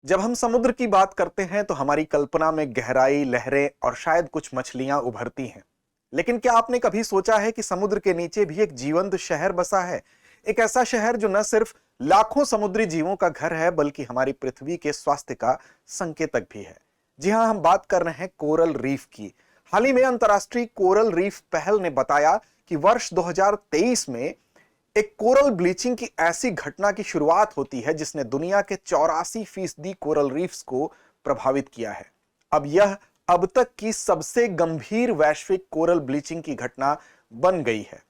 जब हम समुद्र की बात करते हैं तो हमारी कल्पना में गहराई, लहरें और शायद कुछ मछलियां उभरती हैं। लेकिन क्या आपने कभी सोचा है कि समुद्र के नीचे भी एक जीवंत शहर बसा है? एक ऐसा शहर जो न सिर्फ लाखों समुद्री जीवों का घर है बल्कि हमारी पृथ्वी के स्वास्थ्य का संकेतक भी है। जी हां, हम बात कर रहे हैं कोरल रीफ की। हाल ही में अंतर्राष्ट्रीय कोरल रीफ पहल ने बताया कि वर्ष 2023 में एक कोरल ब्लीचिंग की ऐसी घटना की शुरुआत होती है जिसने दुनिया के 84% कोरल रीफ्स को प्रभावित किया है। अब यह अब तक की सबसे गंभीर वैश्विक कोरल ब्लीचिंग की घटना बन गई है।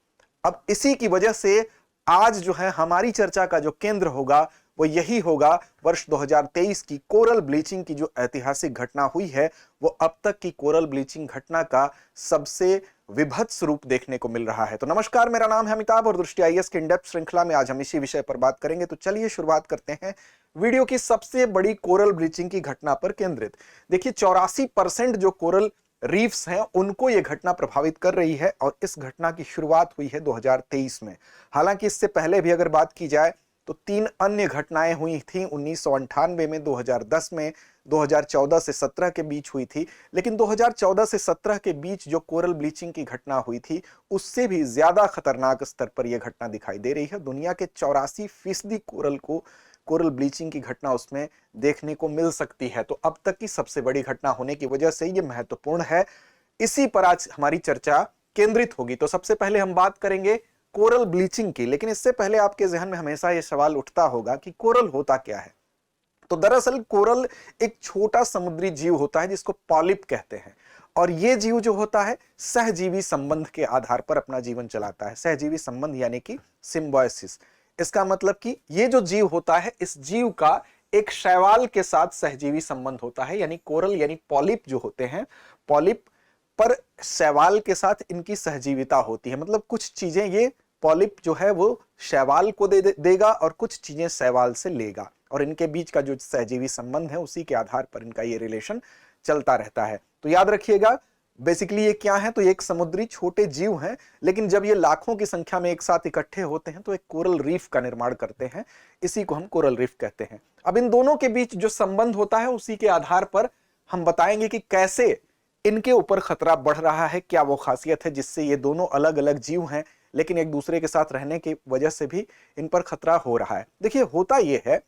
अब इसी की वजह से आज जो है हमारी चर्चा का जो केंद्र होगा वो यही होगा। वर्ष 2023 की कोरल ब्लीचिंग की जो ऐतिहासिक घटना हुई है वो अब तक की कोरल ब्लीचिंग घटना का सबसे विभत्स रूप देखने को मिल रहा है। तो नमस्कार, मेरा नाम है अमिताभ और दृष्टि आईएएस की इन-डेप्थ श्रृंखला में आज हम इसी विषय पर बात करेंगे। तो चलिए शुरुआत करते हैं वीडियो की सबसे बड़ी कोरल ब्लीचिंग की घटना पर केंद्रित। देखिए 84% जो कोरल रीफ्स हैं उनको यह घटना प्रभावित कर रही है और इस घटना की शुरुआत हुई है 2023 में। हालांकि इससे पहले भी अगर बात की जाए तो 3 अन्य घटनाएं हुई थी 1998 में, 2010 में, 2014 से 17 के बीच हुई थी। लेकिन 2014 से 17 के बीच जो कोरल ब्लीचिंग की घटना हुई थी उससे भी ज्यादा खतरनाक स्तर पर यह घटना दिखाई दे रही है। दुनिया के 84% कोरल ब्लीचिंग की घटना उसमें देखने को मिल सकती है। तो अब तक की सबसे बड़ी घटना होने की वजह से यह महत्वपूर्ण है। इसी पर आज हमारी चर्चा केंद्रित होगी। तो सबसे पहले हम बात करेंगे कोरल ब्लीचिंग की। लेकिन इससे पहले आपके जहन में हमेशा यह सवाल उठता होगा कि कोरल होता क्या है। तो दरअसल कोरल एक छोटा समुद्री जीव होता है जिसको पॉलिप कहते हैं। और यह जीव जो होता है सहजीवी संबंध के आधार पर अपना जीवन चलाता है। सहजीवी संबंध यानी कि सिम्बायोसिस। इसका मतलब कि यह जो जीव होता है इस जीव का एक शैवाल के साथ सहजीवी संबंध होता है। यानी कोरल यानी पॉलिप जो होते हैं, पॉलिप पर शैवाल के साथ इनकी सहजीविता होती है। मतलब कुछ चीजें ये पॉलिप जो है वो शैवाल को देगा और कुछ चीजें शैवाल से लेगा और इनके बीच का जो सहजीवी संबंध है उसी के आधार पर इनका ये रिलेशन चलता रहता है। तो याद रखिएगा बेसिकली ये क्या है, तो ये एक समुद्री छोटे जीव हैं। लेकिन जब ये लाखों की संख्या में एक साथ इकट्ठे होते हैं तो एक कोरल रीफ का निर्माण करते हैं। इसी को हम कोरल रीफ कहते हैं। अब इन दोनों के बीच जो संबंध होता है उसी के आधार पर हम बताएंगे कि कैसे इनके ऊपर खतरा बढ़ रहा है, क्या वो खासियत है जिससे ये दोनों अलग अलग जीव हैं लेकिन एक दूसरे के साथ रहने की वजह से भी इन पर खतरा हो रहा है। देखिए होता यह है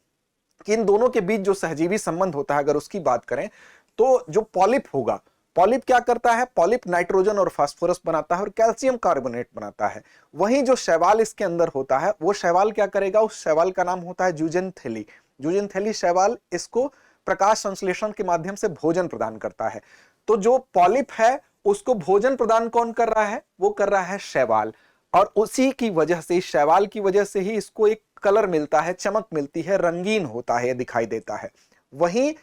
कि इन दोनों के बीच जो सहजीवी संबंध होता है अगर उसकी बात करें तो जो पॉलिप होगा, पॉलिप क्या करता है, पॉलिप नाइट्रोजन और फास्फोरस बनाता है और कैल्शियम कार्बोनेट बनाता है। वहीं जो शैवाल इसके अंदर होता है वो शैवाल क्या करेगा, उस शैवाल का नाम होता है जूजेनथेली। जूजेनथेली शैवाल इसको प्रकाश संश्लेषण के माध्यम से भोजन प्रदान करता है। तो जो पॉलिप है उसको भोजन प्रदान कौन कर रहा है, वो कर रहा है शैवाल। और उसी की वजह से, शैवाल की वजह से ही इसको एक कलर मिलता है, चमक मिलती है, रंगीन होता है, दिखाई देता है। वहीं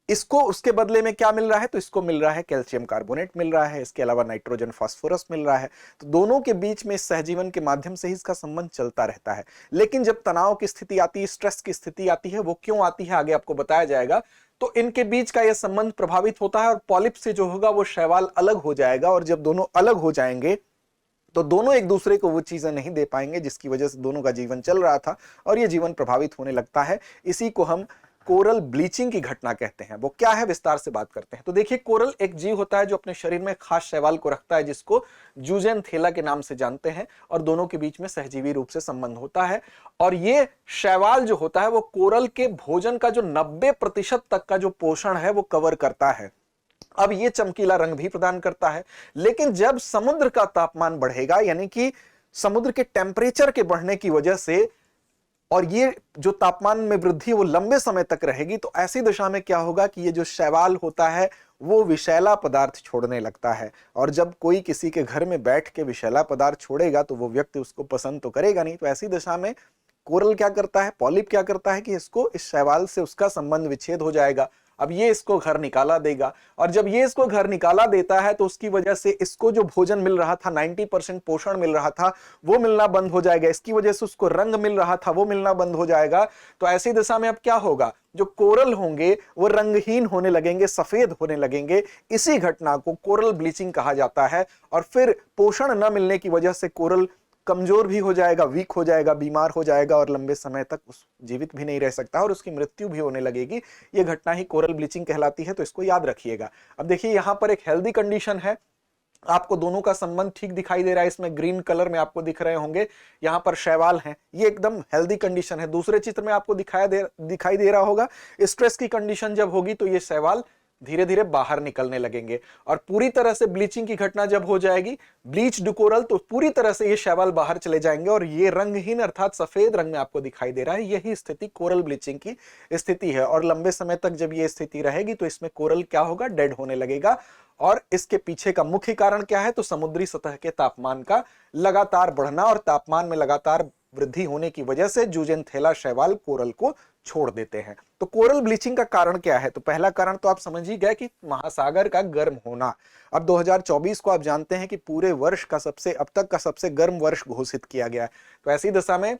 इसको उसके बदले में क्या मिल रहा है, तो इसको मिल रहा है कैल्शियम कार्बोनेट मिल रहा है, इसके अलावा नाइट्रोजन फास्फोरस मिल रहा है। तो दोनों के बीच में सहजीवन के माध्यम से ही इसका संबंध चलता रहता है। लेकिन जब तनाव की स्थिति आती है, स्ट्रेस की स्थिति आती है, वो क्यों आती है आगे आपको बताया जाएगा। तो इनके बीच का यह संबंध प्रभावित होता है और पॉलिप से जो होगा वो शैवाल अलग हो जाएगा। और जब दोनों अलग हो जाएंगे तो दोनों एक दूसरे को वो चीजें नहीं दे पाएंगे जिसकी वजह से दोनों का जीवन चल रहा था और ये जीवन प्रभावित होने लगता है। इसी को हम कोरल ब्लीचिंग की घटना कहते हैं। वो क्या है विस्तार से बात करते हैं। तो देखिए कोरल एक जीव होता है जो अपने शरीर में खास शैवाल को रखता है जिसको जूजेनथेला के नाम से जानते हैं और दोनों के बीच में सहजीवी रूप से संबंध होता है। और ये शैवाल जो होता है वो कोरल के भोजन का जो 90% तक का जो पोषण है वो कवर करता है। अब ये चमकीला रंग भी प्रदान करता है। लेकिन जब समुद्र का तापमान बढ़ेगा यानी कि समुद्र के टेम्परेचर के बढ़ने की वजह से, और ये जो तापमान में वृद्धि वो लंबे समय तक रहेगी, तो ऐसी दशा में क्या होगा कि ये जो शैवाल होता है वो विषैला पदार्थ छोड़ने लगता है। और जब कोई किसी के घर में बैठ के विषैला पदार्थ छोड़ेगा तो वो व्यक्ति उसको पसंद तो करेगा नहीं। तो ऐसी दशा में कोरल क्या करता है, पॉलिप क्या करता है कि इसको इस शैवाल से उसका संबंध विच्छेद हो जाएगा। अब ये इसको घर निकाला देगा और जब ये इसको घर निकाला देता है तो उसकी वजह से इसको जो भोजन मिल रहा था, 90% पोषण मिल रहा था, वो मिलना बंद हो जाएगा। इसकी वजह से उसको रंग मिल रहा था वो मिलना बंद हो जाएगा। तो ऐसी दशा में अब क्या होगा, जो कोरल होंगे वो रंगहीन होने लगेंगे, सफेद होने लगेंगे। इसी घटना को कोरल ब्लीचिंग कहा जाता है। और फिर पोषण न मिलने की वजह से कोरल कमजोर भी हो जाएगा, वीक हो जाएगा, बीमार हो जाएगा और लंबे समय तक उस जीवित भी नहीं रह सकता और उसकी मृत्यु भी होने लगेगी। ये घटना ही कोरल ब्लीचिंग कहलाती है, तो इसको याद रखिएगा। अब देखिए यहां पर एक हेल्दी कंडीशन है, आपको दोनों का संबंध ठीक दिखाई दे रहा है, इसमें ग्रीन कलर में आपको दिख रहे होंगे, यहां पर शैवाल हैं, ये एकदम हेल्दी कंडीशन है। दूसरे चित्र में आपको दिखाई दे रहा होगा, स्ट्रेस की कंडीशन जब होगी तो ये शैवाल धीरे धीरे बाहर निकलने लगेंगे और पूरी तरह से ब्लीचिंग की घटना जब हो जाएगी, ब्लीच्ड कोरल, तो पूरी तरह से ये शैवाल बाहर चले जाएंगे और ये रंगहीन अर्थात सफेद रंग में आपको दिखाई दे रहा है। यही स्थिति कोरल ब्लीचिंग की स्थिति है और लंबे समय तक जब ये स्थिति रहेगी तो इसमें कोरल क्या होगा, डेड होने लगेगा। और इसके पीछे का मुख्य कारण क्या है, तो समुद्री सतह के तापमान का लगातार बढ़ना और तापमान में लगातार वृद्धि होने की वजह से जूजेंथेला शैवाल कोरल को छोड़ देते हैं। तो कोरल ब्लीचिंग का कारण क्या है, तो पहला कारण तो आप समझ ही गए कि महासागर का गर्म होना। अब 2024 को आप जानते हैं कि पूरे वर्ष का अब तक का सबसे गर्म वर्ष घोषित किया गया है। तो ऐसी दशा में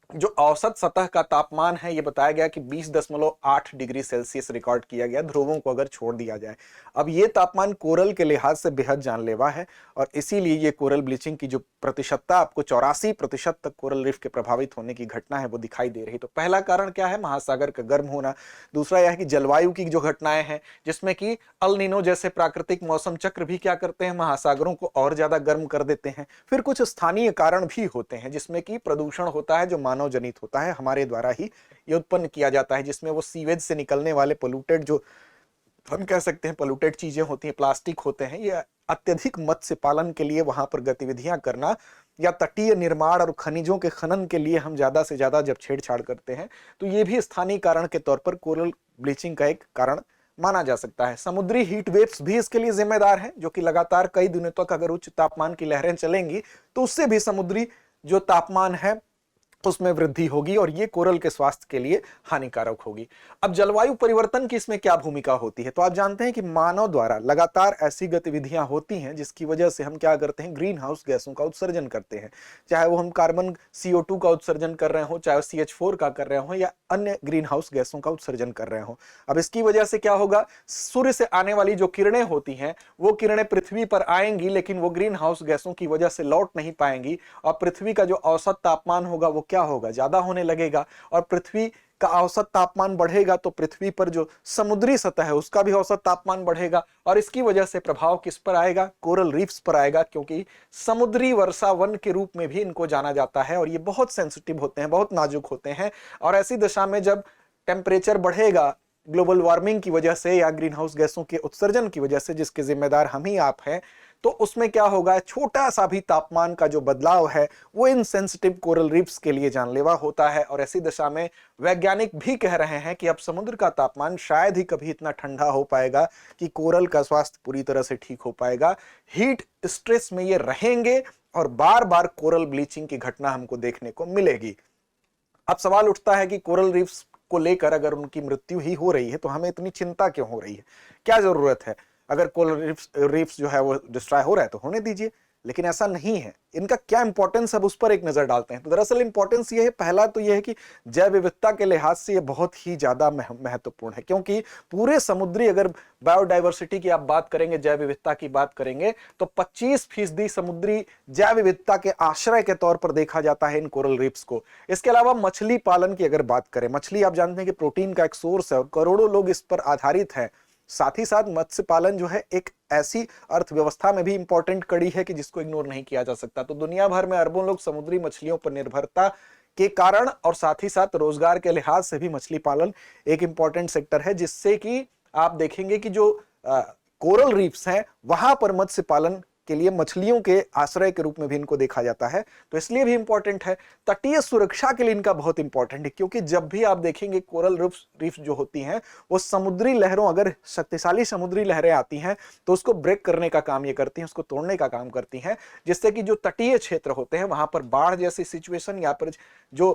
जो औसत सतह का तापमान है, ये बताया गया कि 20.8 डिग्री सेल्सियस रिकॉर्ड किया गया, ध्रुवों को अगर छोड़ दिया जाए। अब ये तापमान कोरल के लिहाज से बेहद जानलेवा है और इसीलिए ये कोरल ब्लीचिंग की जो प्रतिशतता आपको 84% तक कोरल रीफ के प्रभावित होने की घटना है वो दिखाई दे रही। तो पहला कारण क्या है, महासागर का गर्म होना। दूसरा यह है कि जलवायु की जो घटनाएं हैं, जिसमें कि अल नीनो जैसे प्राकृतिक मौसम चक्र भी क्या करते हैं, महासागरों को और ज्यादा गर्म कर देते हैं। फिर कुछ स्थानीय कारण भी होते हैं, जिसमें कि प्रदूषण होता है जो मानव जनित होता है, हमारे द्वारा ही ये उत्पन्न किया जाता है, जिसमें वो सीवेज से निकलने वाले पोल्यूटेड, जो हम कह सकते हैं पोल्यूटेड चीजें होती हैं, प्लास्टिक होते हैं, ये अत्यधिक मत्स्य पालन के लिए वहां पर गतिविधियां करना या तटीय निर्माण और खनिजों के खनन के लिए हम ज्यादा से ज्यादा जब छेड़छाड़ करते हैं, तो ये भी स्थानीय कारण के तौर पर कोरल ब्लीचिंग का एक कारण माना जा सकता है। समुद्री हीट वेव्स भी इसके लिए जिम्मेदार हैं, जो कि लगातार कई दिनों तक अगर उच्च तापमान की लहरें चलेंगी तो उससे भी समुद्री जो तापमान है उसमें वृद्धि होगी और ये कोरल के स्वास्थ्य के लिए हानिकारक होगी। अब जलवायु परिवर्तन की इसमें क्या भूमिका होती है, तो आप जानते हैं कि मानव द्वारा लगातार ऐसी गतिविधियां होती हैं जिसकी वजह से हम क्या करते हैं, ग्रीन हाउस गैसों का उत्सर्जन करते हैं। चाहे वो हम कार्बन CO2 का उत्सर्जन कर रहे हो, चाहे CH4 का कर रहे हो या अन्य ग्रीन हाउस गैसों का उत्सर्जन कर रहे हो। अब इसकी वजह से क्या होगा, सूर्य से आने वाली जो किरणें होती हैं वो किरणें पृथ्वी पर आएंगी, लेकिन वो ग्रीन हाउस गैसों की वजह से लौट नहीं पाएंगी और पृथ्वी का जो औसत तापमान होगा वो क्या होगा, ज्यादा होने लगेगा। और पृथ्वी का औसत तापमान बढ़ेगा तो पृथ्वी पर जो समुद्री सतह है उसका भी औसत तापमान बढ़ेगा और इसकी वजह से प्रभाव किस पर आएगा, कोरल रीफ्स पर आएगा, क्योंकि समुद्री वर्षा वन के रूप में भी इनको जाना जाता है और ये बहुत सेंसिटिव होते हैं, बहुत नाजुक होते हैं। और ऐसी दशा में जब टेम्परेचर बढ़ेगा ग्लोबल वार्मिंग की वजह से या ग्रीन हाउस गैसों के उत्सर्जन की वजह से, जिसके जिम्मेदार हम ही आप हैं, तो उसमें क्या होगा, छोटा सा भी तापमान का जो बदलाव है वो इन सेंसिटिव कोरल रीफ्स के लिए जानलेवा होता है। और ऐसी दशा में वैज्ञानिक भी कह रहे हैं कि अब समुद्र का तापमान शायद ही कभी इतना ठंडा हो पाएगा कि कोरल का स्वास्थ्य पूरी तरह से ठीक हो पाएगा। हीट स्ट्रेस में ये रहेंगे और बार बार कोरल ब्लीचिंग की घटना हमको देखने को मिलेगी। अब सवाल उठता है कि कोरल रीफ्स को लेकर अगर उनकी मृत्यु ही हो रही है तो हमें इतनी चिंता क्यों हो रही है, क्या जरूरत है। अगर कोरल रीफ्स जो है वो डिस्ट्रॉय हो रहा है तो होने दीजिए, लेकिन ऐसा नहीं है। इनका क्या इंपॉर्टेंस है उस पर एक नजर डालते हैं। तो दरअसल इंपॉर्टेंस ये है, पहला तो ये है कि जैव विविधता के लिहाज से ये बहुत ही ज्यादा महत्वपूर्ण है, क्योंकि पूरे समुद्री अगर बायोडाइवर्सिटी की आप बात करेंगे, जैव विविधता की बात करेंगे, तो 25% समुद्री जैव विविधता के आश्रय के तौर पर देखा जाता है इन कोरल रीफ्स को। इसके अलावा मछली पालन की अगर बात करें, मछली आप जानते हैं कि प्रोटीन का एक सोर्स है और करोड़ों लोग इस पर आधारित है। साथ ही साथ मत्स्य पालन जो है एक ऐसी अर्थव्यवस्था में भी इंपॉर्टेंट कड़ी है कि जिसको इग्नोर नहीं किया जा सकता। तो दुनिया भर में अरबों लोग समुद्री मछलियों पर निर्भरता के कारण और साथ ही साथ रोजगार के लिहाज से भी मछली पालन एक इंपॉर्टेंट सेक्टर है, जिससे कि आप देखेंगे कि जो कोरल रीफ्स हैं वहां पर मत्स्य पालन के लिए मछलियों के आश्रय के रूप में भी इनको देखा जाता है, तो इसलिए भी इंपॉर्टेंट है। तटीय सुरक्षा के लिए इनका बहुत इंपॉर्टेंट है, क्योंकि जब भी आप देखेंगे कोरल रीफ जो होती हैं वो समुद्री लहरों, अगर शक्तिशाली समुद्री लहरें आती हैं तो उसको ब्रेक करने का काम ये करती हैं, उसको तोड़ने का काम करती हैं, जिससे कि जो तटीय क्षेत्र होते हैं वहां पर बाढ़ जैसी सिचुएशन या पर जो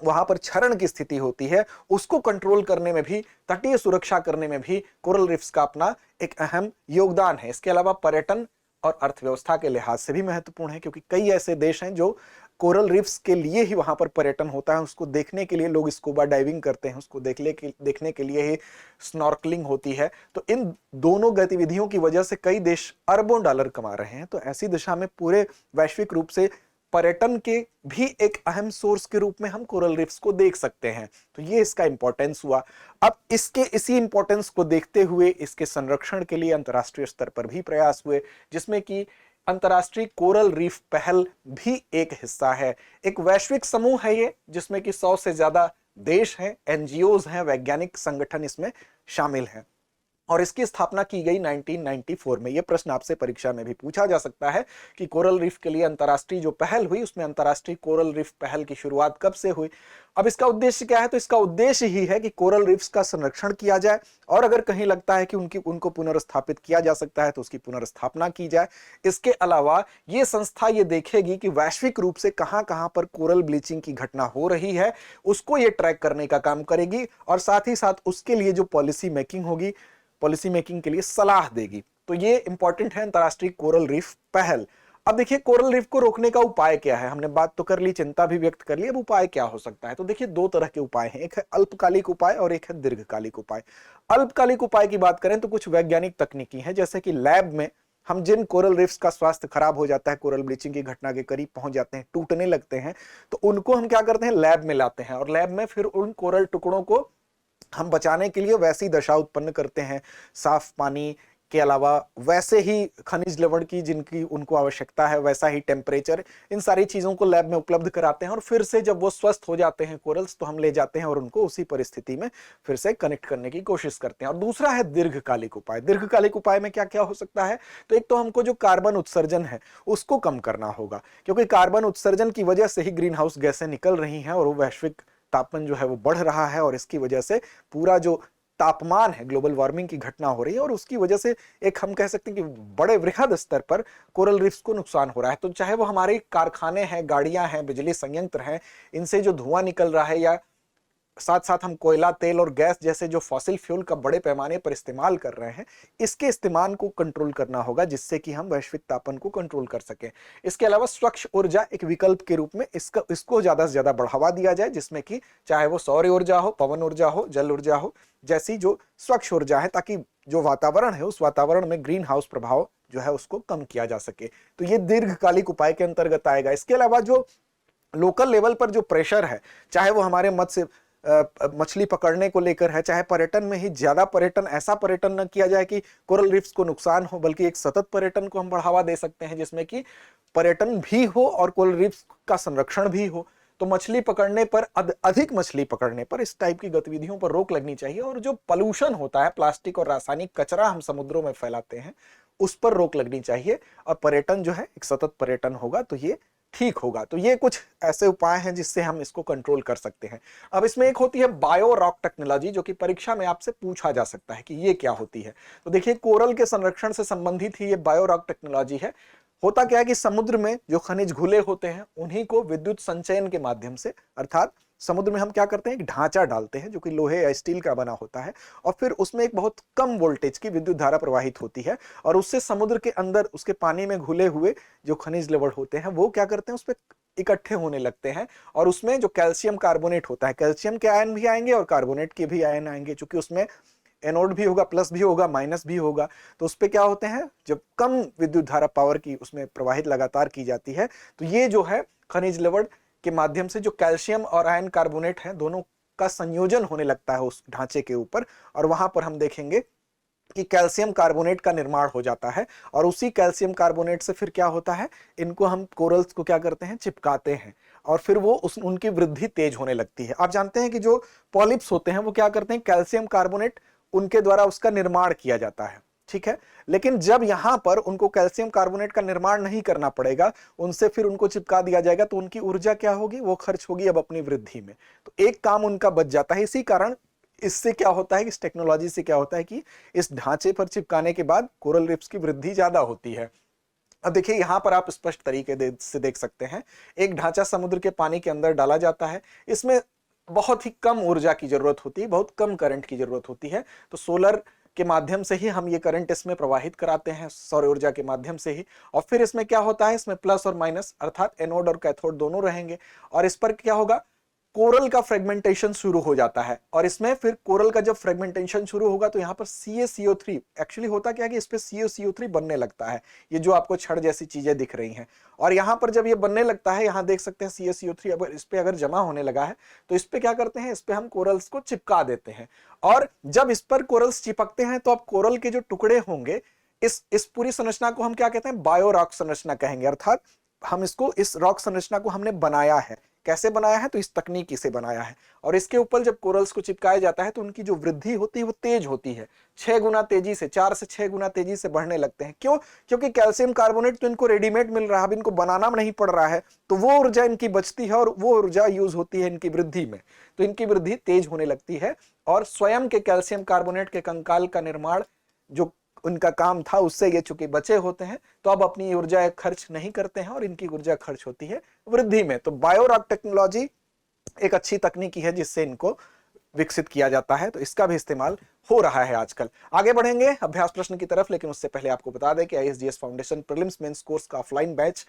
वहां पर क्षरण की स्थिति होती है उसको कंट्रोल करने में भी, तटीय सुरक्षा करने में भी कोरल रीफ्स का अपना एक अहम योगदान है। इसके अलावा पर्यटन और अर्थव्यवस्था के लिहाज से भी महत्वपूर्ण है, क्योंकि कई ऐसे देश हैं जो कोरल रीफ्स के लिए ही वहां पर पर्यटन होता है, उसको देखने के लिए लोग स्कूबा डाइविंग करते हैं, उसको देखने के लिए ही स्नॉर्कलिंग होती है। तो इन दोनों गतिविधियों की वजह से कई देश अरबों डॉलर कमा रहे हैं। तो ऐसी दिशा में पूरे वैश्विक रूप से पर्यटन के भी एक अहम सोर्स के रूप में हम कोरल रीफ्स को देख सकते हैं। तो ये इसका इंपॉर्टेंस हुआ। अब इसी इंपॉर्टेंस को देखते हुए इसके संरक्षण के लिए अंतर्राष्ट्रीय स्तर पर भी प्रयास हुए, जिसमें कि अंतर्राष्ट्रीय कोरल रीफ पहल भी एक हिस्सा है। एक वैश्विक समूह है ये, जिसमें कि 100 से ज्यादा देश हैं, एनजीओज हैं, वैज्ञानिक संगठन इसमें शामिल हैं, और इसकी स्थापना की गई 1994 में। यह प्रश्न आपसे परीक्षा में भी पूछा जा सकता है कि कोरल रीफ के लिए अंतर्राष्ट्रीय जो पहल हुई, उसमें अंतर्राष्ट्रीय कोरल रीफ पहल की शुरुआत कब से हुई। अब इसका उद्देश्य क्या है? तो इसका उद्देश्य ही है कि कोरल रीफ्स का संरक्षण किया जाए, और अगर कहीं लगता है कि उनको पुनर्स्थापित किया जा सकता है तो उसकी पुनर्स्थापना की जाए। इसके अलावा ये संस्था ये देखेगी कि वैश्विक रूप से कहां कहां पर कोरल ब्लीचिंग की घटना हो रही है, उसको ये ट्रैक करने का काम करेगी, और साथ ही साथ उसके लिए जो पॉलिसी मेकिंग होगी, पॉलिसी मेकिंग के लिए सलाह देगी। तो ये इंपॉर्टेंट है अंतर्राष्ट्रीय कोरल रीफ पहल। अब देखिए, कोरल रीफ को रोकने का उपाय क्या है? हमने बात तो कर ली, चिंता भी व्यक्त कर ली, अब उपाय क्या हो सकता है? तो देखिए, दो तरह के उपाय हैं, एक है अल्पकालिक उपाय और एक है दीर्घकालिक उपाय। अल्पकालिक उपाय की बात करें तो कुछ वैज्ञानिक तकनीकी हैं, जैसे कि लैब में हम जिन कोरल रीफ्स का स्वास्थ्य खराब हो जाता है, कोरल ब्लीचिंग की घटना के करीब पहुंच जाते हैं, टूटने लगते हैं, तो उनको हम क्या करते हैं, लैब में लाते हैं, और लैब में फिर उन कोरल टुकड़ों को हम बचाने के लिए वैसी दशा उत्पन्न करते हैं, साफ पानी के अलावा वैसे ही खनिज लवण की जिनकी उनको आवश्यकता है, वैसा ही टेम्परेचर, इन सारी चीजों को लैब में उपलब्ध कराते हैं, और फिर से जब वो स्वस्थ हो जाते हैं कोरल्स, तो हम ले जाते हैं और उनको उसी परिस्थिति में फिर से कनेक्ट करने की कोशिश करते हैं। और दूसरा है दीर्घकालिक उपाय। दीर्घकालिक उपाय में क्या क्या हो सकता है? तो एक तो हमको जो कार्बन उत्सर्जन है उसको कम करना होगा, क्योंकि कार्बन उत्सर्जन की वजह से ही ग्रीन हाउस गैसें निकल रही हैं, और वो वैश्विक तापमान जो है वो बढ़ रहा है, और इसकी वजह से पूरा जो तापमान है, ग्लोबल वार्मिंग की घटना हो रही है, और उसकी वजह से एक हम कह सकते हैं कि बड़े वृहद स्तर पर कोरल रीफ्स को नुकसान हो रहा है। तो चाहे वो हमारे कारखाने हैं, गाड़ियां हैं, बिजली संयंत्र हैं, इनसे जो धुआं निकल रहा है, या साथ साथ हम कोयला, तेल और गैस जैसे जो फॉसिल फ्यूल का बड़े पैमाने पर इस्तेमाल कर रहे हैं, इसके इस्तेमाल को कंट्रोल करना होगा, जिससे कि हम वैश्विक तापमान को कंट्रोल कर सकें। इसके अलावा स्वच्छ ऊर्जा एक विकल्प के रूप में इसको ज्यादा से ज्यादा बढ़ावा दिया जाए, जिसमें कि चाहे वो सौर ऊर्जा हो, पवन ऊर्जा हो, जल ऊर्जा हो, जैसी जो स्वच्छ ऊर्जा है, ताकि जो वातावरण है उस वातावरण में ग्रीन हाउस प्रभाव जो है उसको कम किया जा सके। तो ये दीर्घकालिक उपाय के अंतर्गत आएगा। इसके अलावा जो लोकल लेवल पर जो प्रेशर है, चाहे वो हमारे मत्स्य मछली पकड़ने को लेकर है, चाहे पर्यटन में ही ज्यादा पर्यटन, ऐसा पर्यटन न किया जाए कि कोरल रीफ्स को नुकसान हो, बल्कि एक सतत पर्यटन को हम बढ़ावा दे सकते हैं, जिसमें कि पर्यटन भी हो और कोरल रीफ्स का संरक्षण भी हो। तो मछली पकड़ने पर, अधिक मछली पकड़ने पर इस टाइप की गतिविधियों पर रोक लगनी चाहिए, और जो पॉल्यूशन होता है, प्लास्टिक और रासायनिक कचरा हम समुद्रों में फैलाते हैं, उस पर रोक लगनी चाहिए, और पर्यटन जो है एक सतत पर्यटन होगा, तो ये ठीक होगा। तो ये कुछ ऐसे उपाय हैं जिससे हम इसको कंट्रोल कर सकते हैं। अब इसमें एक होती है बायो रॉक टेक्नोलॉजी, जो कि परीक्षा में आपसे पूछा जा सकता है कि ये क्या होती है। तो देखिए, कोरल के संरक्षण से संबंधित ही ये बायो रॉक टेक्नोलॉजी है। होता क्या है कि समुद्र में जो खनिज घुले होते हैं, उन्हीं को विद्युत संचयन के माध्यम से, अर्थात समुद्र में हम क्या करते हैं, एक ढांचा डालते हैं जो कि लोहे या स्टील का बना होता है, और फिर उसमें एक बहुत कम वोल्टेज की विद्युत धारा प्रवाहित होती है, और उससे समुद्र के अंदर उसके पानी में घुले हुए जो खनिज लवण होते हैं वो क्या करते हैं, उस पर इकट्ठे होने लगते हैं, और उसमें जो कैल्शियम कार्बोनेट होता है, कैल्शियम के आयन भी आएंगे और कार्बोनेट के भी आयन आएंगे, क्योंकि उसमें एनोड भी होगा, प्लस भी होगा, माइनस भी होगा। तो उस पे क्या होते हैं, जब कम विद्युत धारा पावर की उसमें प्रवाहित लगातार की जाती है, तो ये जो है खनिज लवण के माध्यम से जो कैल्शियम और आयन कार्बोनेट है, दोनों का संयोजन होने लगता है उस ढांचे के ऊपर, और वहां पर हम देखेंगे कि कैल्शियम कार्बोनेट का निर्माण हो जाता है, और उसी कैल्शियम कार्बोनेट से फिर क्या होता है, इनको हम कोरल्स को क्या करते हैं, चिपकाते हैं, और फिर वो उनकी वृद्धि तेज होने लगती है। आप जानते हैं कि जो पॉलिप्स होते हैं वो क्या करते हैं, कैल्शियम कार्बोनेट उनके द्वारा उसका निर्माण किया जाता है, ठीक है। लेकिन जब यहां पर उनको कैल्शियम कार्बोनेट का निर्माण नहीं करना पड़ेगा, उनसे फिर उनको चिपका दिया जाएगा, तो उनकी ऊर्जा क्या होगी, वो खर्च होगी अब अपनी वृद्धि में। तो एक काम उनका बच जाता है। इसी कारण इससे क्या होता है कि इस टेक्नोलॉजी से क्या होता है कि इस ढांचे पर चिपकाने के बाद कोरल रीफ्स की वृद्धि ज्यादा होती है। अब देखिए, यहां पर आप स्पष्ट तरीके से देख सकते हैं, एक ढांचा समुद्र के पानी के अंदर डाला जाता है, इसमें बहुत ही कम ऊर्जा की जरूरत होती है, बहुत कम करंट की जरूरत होती है। तो सोलर के माध्यम से ही हम ये करंट इसमें प्रवाहित कराते हैं, सौर ऊर्जा के माध्यम से ही। और फिर इसमें क्या होता है, इसमें प्लस और माइनस, अर्थात एनोड और कैथोड दोनों रहेंगे, और इस पर क्या होगा, कोरल का फ्रेगमेंटेशन शुरू हो जाता है। और इसमें फिर कोरल का जब फ्रेगमेंटेशन शुरू होगा तो यहाँ पर CaCO3 एक्चुअली होता क्या है कि इस पे CaCO3 बनने लगता है, ये जो आपको छड़ जैसी चीजें दिख रही हैं। और यहाँ पर जब ये बनने लगता है, यहाँ देख सकते हैं CaCO3 अगर इस पे अगर जमा होने लगा है तो इस पे क्या करते हैं, इस पे हम कोरल्स को चिपका देते हैं। और जब इस पर कोरल्स चिपकते हैं तो अब कोरल के जो टुकड़े होंगे, इस पूरी संरचना को हम क्या कहते हैं, बायो रॉक संरचना कहेंगे। अर्थात हम इसको, इस रॉक संरचना को हमने बनाया है। कैसे बनाया है, तो इस तकनीकी से बनाया है। और इसके ऊपर जब कोरल्स को चिपकाया जाता है तो उनकी जो वृद्धि होती है वो तेज होती है, 6 गुना तेजी से, 4 से 6 गुना तेजी से बढ़ने लगते हैं। क्यों? क्योंकि कैल्शियम कार्बोनेट तो इनको रेडीमेड मिल रहा है, अब इनको बनाना नहीं पड़ रहा है, तो वो ऊर्जा इनकी बचती है और वो ऊर्जा यूज होती है इनकी वृद्धि में। तो इनकी वृद्धि तेज होने लगती है और स्वयं के कैल्शियम कार्बोनेट के कंकाल का निर्माण जो उनका काम था उससे ये चूंकि बचे होते हैं तो अब अपनी ऊर्जा खर्च नहीं करते हैं और इनकी ऊर्जा खर्च होती है वृद्धि में। तो बायोरॉक टेक्नोलॉजी एक अच्छी तकनीकी है जिससे इनको विकसित किया जाता है, तो इसका भी इस्तेमाल हो रहा है आजकल। आगे बढ़ेंगे अभ्यास प्रश्न की तरफ, लेकिन उससे पहले आपको बता दें कि ISGS foundation prelims mains course का ऑफलाइन बैच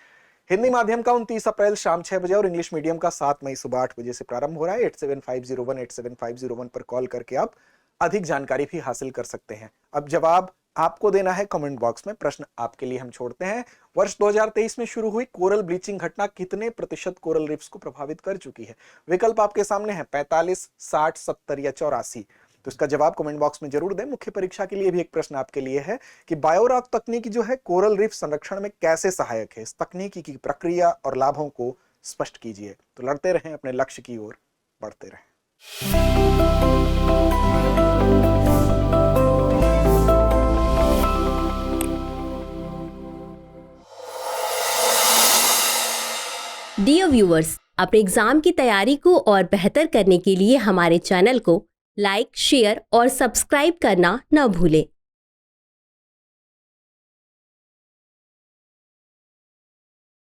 हिंदी माध्यम का 29 अप्रैल शाम 6 बजे और इंग्लिश मीडियम का 7 मई सुबह 8 बजे से प्रारंभ हो रहा है। 8750187501 पर कॉल करके आप अधिक जानकारी भी हासिल कर सकते हैं। अब जवाब आपको देना है कमेंट बॉक्स में। प्रश्न आपके लिए हम छोड़ते हैं, वर्ष 2023 में शुरू हुई कोरल ब्लीचिंग घटना कितने प्रतिशत कोरल रीफ्स को प्रभावित कर चुकी है? विकल्प आपके सामने है 45, 60, 70 या 84। तो इसका जवाब कमेंट बॉक्स में जरूर दें। मुख्य परीक्षा के लिए भी एक प्रश्न आपके लिए है कि बायोरॉक तकनीकी जो है कोरल रीफ संरक्षण में कैसे सहायक है? इस तकनीकी की प्रक्रिया और लाभों को स्पष्ट कीजिए। तो लड़ते रहें, अपने लक्ष्य की ओर बढ़ते रहें। डियर व्यूअर्स, अपने एग्जाम की तैयारी को और बेहतर करने के लिए हमारे चैनल को लाइक, शेयर और सब्सक्राइब करना न भूलें।